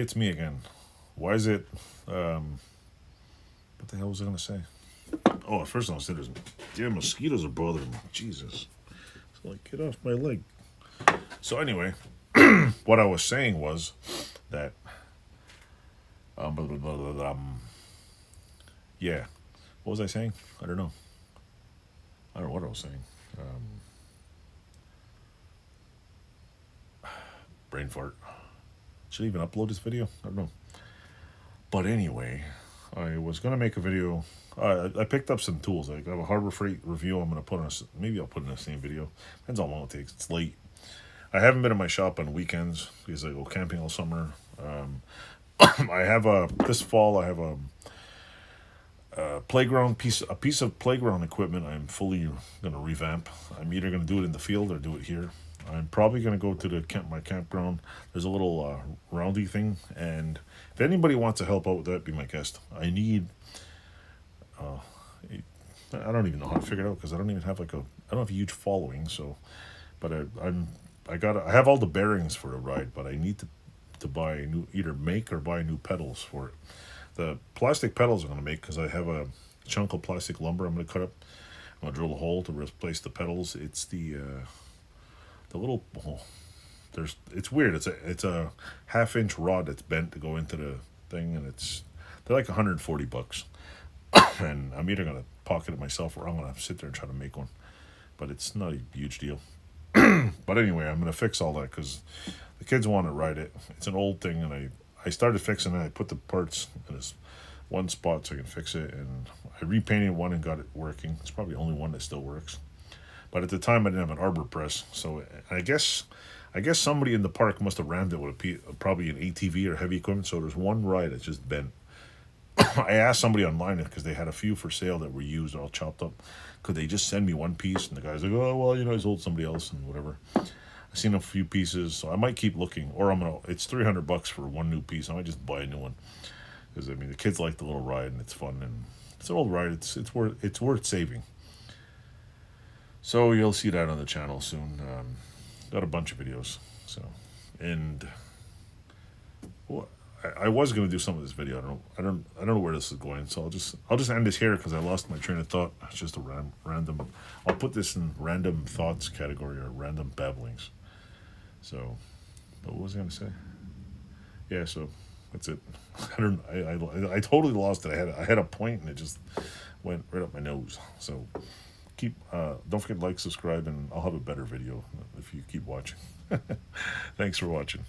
it's me again. Why is it? What the hell was I gonna say? Oh, at first I was saying, damn mosquitoes are bothering me. Jesus, so like get off my leg. So anyway, what I was saying was that blah, blah, blah, blah, yeah. What was I saying? I don't know. I don't know what I was saying. Um, Brain fart. Should I even upload this video? I don't know. But anyway, I was gonna make a video. I picked up some tools. I have a Harbor Freight review. I'm gonna put on. Maybe I'll put in the same video. Depends how long it takes. It's late. I haven't been in my shop on weekends because I go camping all summer. I have this fall. I have a playground a piece of playground equipment. I'm fully gonna revamp. I'm either gonna do it in the field or do it here. I'm probably gonna go to my campground. There's a little roundy thing, and if anybody wants to help out with that, be my guest. I need. Uh, I don't even know how to figure it out because I don't even have I don't have a huge following. So, but I have all the bearings for the ride, but I need to buy either make or buy new pedals for it. The plastic pedals I'm gonna make because I have a chunk of plastic lumber I'm gonna cut up. I'm gonna drill a hole to replace the pedals. It's the little it's weird. It's a half-inch rod that's bent to go into the thing, and they're like $140. And I'm either gonna pocket it myself or I'm gonna sit there and try to make one. But it's not a huge deal. But anyway, I'm gonna fix all that because the kids want to ride it. It's an old thing, and I started fixing it. I put the parts in this one spot so I can fix it, and I repainted one and got it working. It's probably the only one that still works. But at the time, I didn't have an arbor press, so I guess somebody in the park must have rammed it with probably an ATV or heavy equipment. So there's one ride that's just bent. I asked somebody online because they had a few for sale that were used, all chopped up. Could they just send me one piece? And the guy's like, oh well, I sold somebody else and whatever. I've seen a few pieces, so I might keep looking, or It's $300 for one new piece. I might just buy a new one because I mean the kids like the little ride and it's fun and it's an old ride. It's worth saving. So you'll see that on the channel soon. Got a bunch of videos. So, and well, I was gonna do some of this video. I don't know where this is going. So I'll just end this here because I lost my train of thought. It's just a random. I'll put this in random thoughts category or random babblings. So, but what was I gonna say? Yeah. So that's it. I totally lost it. I had a point and it just went right up my nose. So. Don't forget to like, subscribe, and I'll have a better video if you keep watching. Thanks for watching.